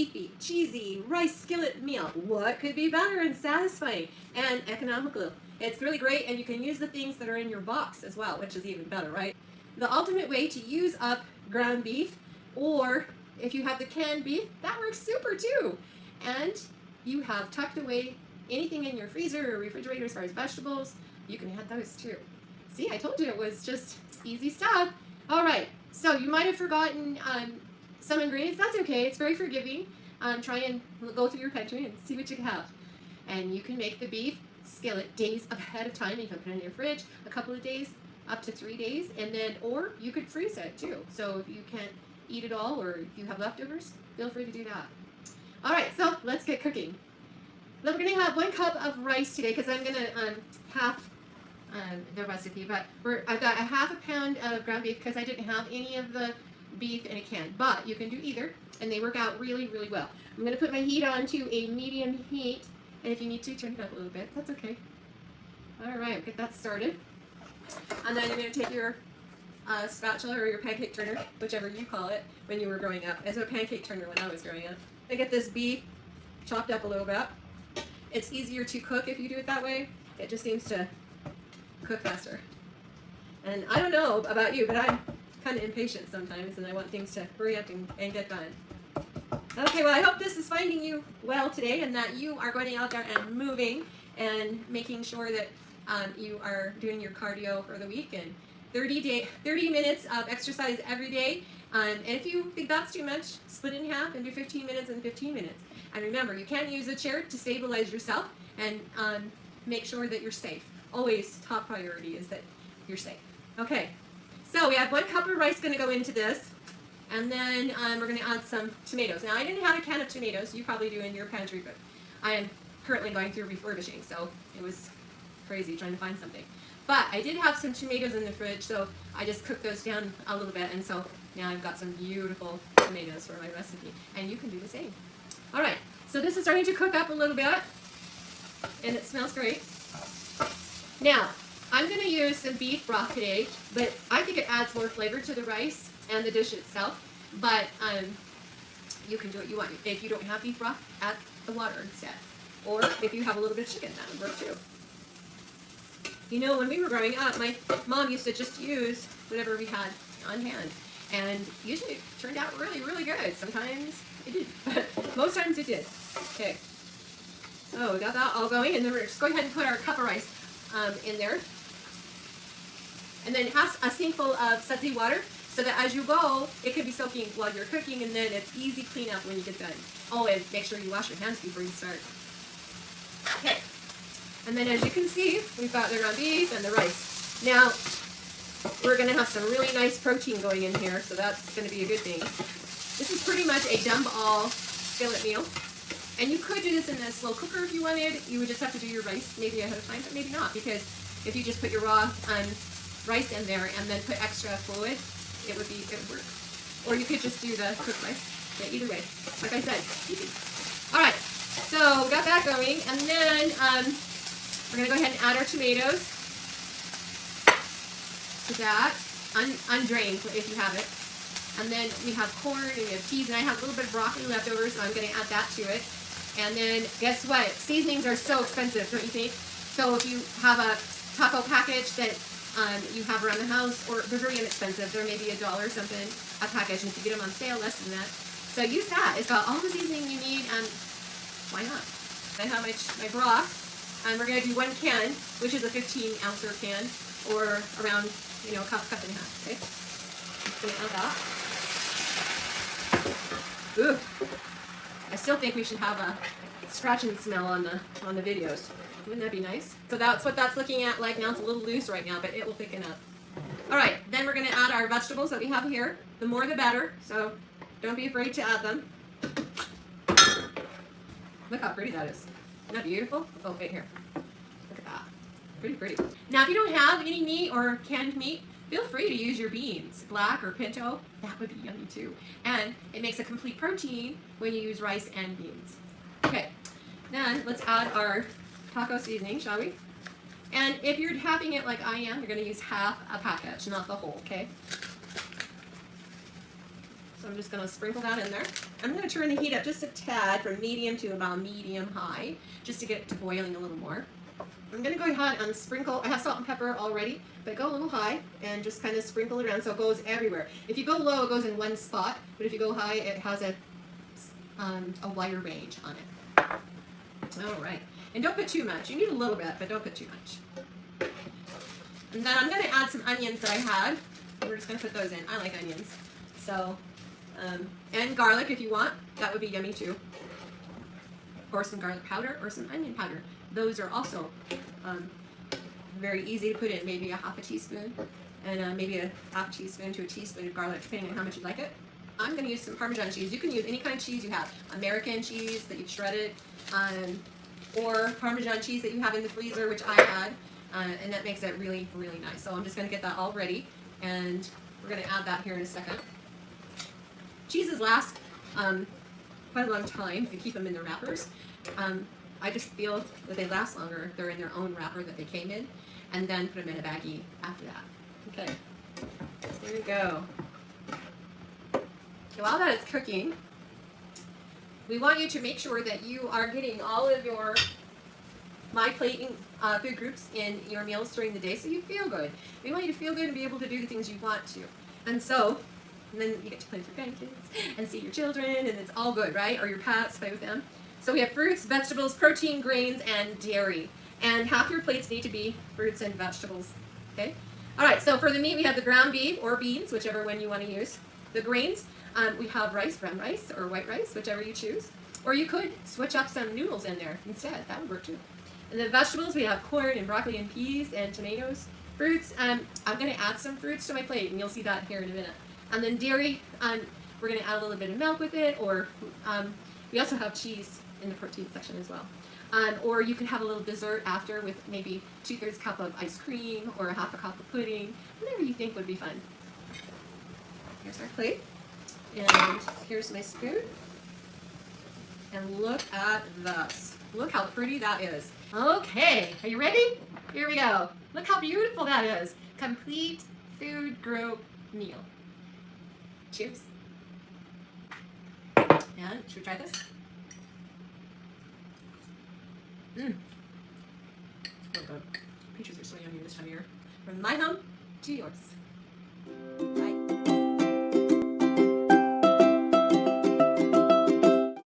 beefy, cheesy rice skillet meal. What could be better and satisfying and economical? It's really great, and you can use the things that are in your box as well, which is even better, right? The ultimate way to use up ground beef, or if you have the canned beef, that works super too. And you have tucked away anything in your freezer or refrigerator as far as vegetables, you can add those too. See, I told you it was just easy stuff. All right, so you might have forgotten some ingredients. That's okay, it's very forgiving. Try and go through your pantry and see what you have. And you can make the beef skillet days ahead of time. You can put it in your fridge a couple of days, up to 3 days, and then, or you could freeze it too. So if you can't eat it all, or if you have leftovers, feel free to do that. All right, so let's get cooking. We're going to have 1 cup of rice today because I'm going to half the recipe, but I've got a half a pound of ground beef because I didn't have any of the beef in a can, but you can do either, and they work out really, really well. I'm going to put my heat on to a medium heat, and if you need to, turn it up a little bit. That's okay. All right, get that started. And then you're going to take your spatula or your pancake turner, whichever you call it when you were growing up. As a pancake turner when I was growing up. I get this beef chopped up a little bit. It's easier to cook if you do it that way. It just seems to cook faster. And I don't know about you, but I'm kind of impatient sometimes, and I want things to hurry up and get done. Okay, well, I hope this is finding you well today, and that you are going out there and moving and making sure that you are doing your cardio for the week, and 30 minutes of exercise every day. And if you think that's too much, split it in half and do 15 minutes and 15 minutes. And remember, you can use a chair to stabilize yourself and make sure that you're safe. Always top priority is that you're safe. Okay, so we have 1 cup of rice going to go into this, and then we're going to add some tomatoes. Now, I didn't have a can of tomatoes. You probably do in your pantry, but I am currently going through refurbishing, so it was crazy trying to find something. But I did have some tomatoes in the fridge, so I just cooked those down a little bit, and so now I've got some beautiful tomatoes for my recipe, and you can do the same. All right, so this is starting to cook up a little bit, and it smells great. Now, I'm going to use some beef broth today, but I think it adds more flavor to the rice and the dish itself, but you can do what you want. If you don't have beef broth, add the water instead. Or if you have a little bit of chicken, that would work too. You know, when we were growing up, my mom used to just use whatever we had on hand. And usually it turned out really, really good. Sometimes it didn't, but most times it did. Okay. So we got that all going, and then we're just going ahead and put our cup of rice in there. And then have a sinkful of sudsy water so that as you go, it could be soaking while you're cooking, and then it's easy cleanup when you get done. Oh, and make sure you wash your hands before you start. Okay. And then as you can see, we've got the ground beef and the rice. Now, we're going to have some really nice protein going in here, so that's going to be a good thing. This is pretty much a dump all skillet meal. And you could do this in a slow cooker if you wanted. You would just have to do your rice maybe ahead of time, but maybe not, because if you just put your raw rice in there and then put extra fluid, it would work. Or you could just do the cooked rice. Yeah, either way. Like I said, easy. All right, so we got that going, and then we're going to go ahead and add our tomatoes to that, undrained if you have it. And then we have corn and we have peas, and I have a little bit of broccoli left over, so I'm going to add that to it. And then guess what? Seasonings are so expensive, don't you think? So if you have a taco package that you have around the house, or they're very inexpensive, they're maybe $1 or something a package, and if you get them on sale, less than that. So use that. It's got all the seasoning you need, and why not? I have my broth, and we're going to do 1 can, which is a 15-ounce can, or around, a cup and a half. Okay. Just going to add that. Ooh, I still think we should have a scratching smell on the videos. Wouldn't that be nice? So that's what that's looking at like now. It's a little loose right now, but it will thicken up. All right, then we're going to add our vegetables that we have here. The more the better, so don't be afraid to add them. Look how pretty that is. Isn't that beautiful? Oh, wait here. Look at that. Pretty pretty. Now, if you don't have any meat or canned meat, feel free to use your beans, black or pinto. That would be yummy too. And it makes a complete protein when you use rice and beans. Okay, then let's add our taco seasoning, shall we? And if you're having it like I am, you're going to use half a package, not the whole, okay? So I'm just going to sprinkle that in there. I'm going to turn the heat up just a tad from medium to about medium high, just to get it to boiling a little more. I'm going to go ahead and sprinkle. I have salt and pepper already, but go a little high and just kind of sprinkle it around so it goes everywhere. If you go low, it goes in one spot, but if you go high, it has a wider range on it. All right. And don't put too much. You need a little bit, but don't put too much. And then I'm going to add some onions that I had. We're just going to put those in. I like onions. So, and garlic if you want. That would be yummy too. Or some garlic powder or some onion powder. Those are also very easy to put in. Maybe a half a teaspoon and maybe a half teaspoon to a teaspoon of garlic, depending on how much you like it. I'm going to use some Parmesan cheese. You can use any kind of cheese you have. American cheese that you've shredded, or Parmesan cheese that you have in the freezer, which I had, and that makes it really, really nice. So I'm just going to get that all ready, and we're going to add that here in a second. Cheeses last quite a long time if you keep them in their wrappers. I just feel that they last longer if they're in their own wrapper that they came in, and then put them in a baggie after that. Okay, here we go. Okay, while that is cooking, we want you to make sure that you are getting all of your My Plate food groups in your meals during the day so you feel good. We want you to feel good and be able to do the things you want to. And so, and then you get to play with your grandkids and see your children, and it's all good, right? Or your pets, play with them. So we have fruits, vegetables, protein, grains, and dairy. And half your plates need to be fruits and vegetables, okay? All right, so for the meat, we have the ground beef or beans, whichever one you want to use. The grains, we have rice, brown rice, or white rice, whichever you choose. Or you could switch up some noodles in there instead. That would work too. And the vegetables, we have corn and broccoli and peas and tomatoes. Fruits, I'm going to add some fruits to my plate, and you'll see that here in a minute. And then dairy, we're going to add a little bit of milk with it, or we also have cheese in the protein section as well. Or you can have a little dessert after with maybe 2/3 cup of ice cream or a half a cup of pudding, whatever you think would be fun. Here's our plate, and here's my spoon. And look at this. Look how pretty that is. Okay, are you ready? Here we go. Look how beautiful that is. Complete food group meal. Cheers. And should we try this? So good. Peaches are so yummy this time of year. From my home to yours.